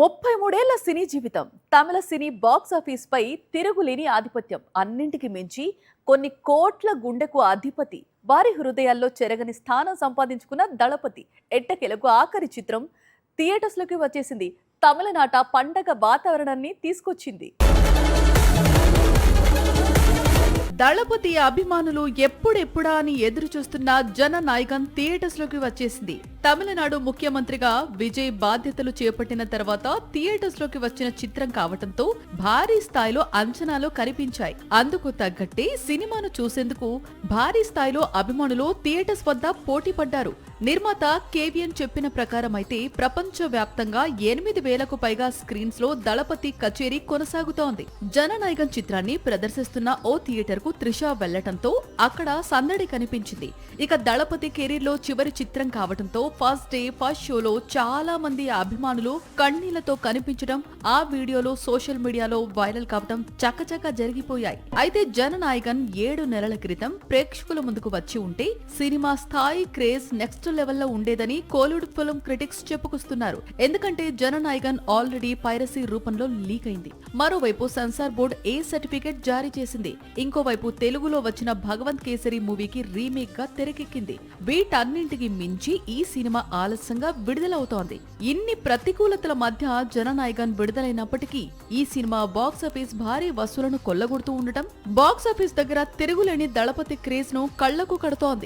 33 ఏళ్ల సినీ జీవితం, తమిళ సినీ box office పై తిరుగులేని ఆధిపత్యం, అన్నింటికి మించి కొన్ని కోట్ల గుండెకు అధిపతి, వారి హృదయాల్లో చెరగని స్థానం సంపాదించుకున్న దళపతి ఎట్టకేలకు ఆఖరి చిత్రం థియేటర్స్ లోకి వచ్చేసింది. తమిళనాట పండగ వాతావరణాన్ని తీసుకొచ్చింది. దళపతి అభిమానులు ఎప్పుడెప్పుడా అని ఎదురు చూస్తున్న జననాయకన్ థియేటర్స్ లోకి వచ్చేసింది. తమిళనాడు ముఖ్యమంత్రిగా విజయ్ బాధ్యతలు చేపట్టిన తర్వాత థియేటర్స్ లోకి వచ్చిన చిత్రం కావటంతో భారీ స్థాయిలో అంచనాలు కనిపించాయి. అందుకు తగ్గట్టే సినిమాను చూసేందుకు భారీ స్థాయిలో అభిమానులు థియేటర్స్ వద్ద పోటీ పడ్డారు. నిర్మాత కేవిఎన్ చెప్పిన ప్రకారం అయితే ప్రపంచ వ్యాప్తంగా 8,000కు పైగా స్క్రీన్స్ లో దళపతి కచేరీ కొనసాగుతోంది. జననాయకన్ చిత్రాన్ని ప్రదర్శిస్తున్న ఓ థియేటర్ కు త్రిష వెళ్లటంతో అక్కడ సందడి కనిపించింది. ఇక దళపతి కెరీర్ లో చివరి చిత్రం కావటంతో ఫస్ట్ డే ఫస్ట్ షోలో చాలా మంది అభిమానులు కన్నీళ్లతో కనిపించడం, ఆ వీడియోలో సోషల్ మీడియాలో వైరల్ కావడం చకచక జరిగిపోయాయి. అయితే జననాయకన్ 7 నెలల క్రితం ప్రేక్షకుల ముందుకు వచ్చి ఉంటే సినిమా స్థాయి క్రేజ్ నెక్స్ట్ లెవెల్లో ఉండేదని కోలీవుడ్ ఫిల్మ్ క్రిటిక్స్ చెప్పుకొస్తున్నారు. ఎందుకంటే జననాయకన్ ఆల్రెడీ పైరసీ రూపంలో లీక్ అయింది. మరోవైపు సెన్సార్ బోర్డు ఏ సర్టిఫికెట్ జారీ చేసింది. ఇంకోవైపు తెలుగులో వచ్చిన భగవంత్ కేసరి మూవీకి రీమేక్ గా తెరకెక్కింది. వీటన్నింటికి మించి ఈ సినిమా ఆలస్యంగా విడుదలవుతోంది. ఇన్ని ప్రతికూలతల మధ్య జననాయకన్ విడుదలైనప్పటికీ ఈ సినిమా బాక్సాఫీస్ భారీ వసూలను కొల్లగొడుతూ ఉండటం, బాక్సాఫీస్ దగ్గర తిరుగులేని దళపతి క్రేజ్ ను కళ్లకు కడుతోంది.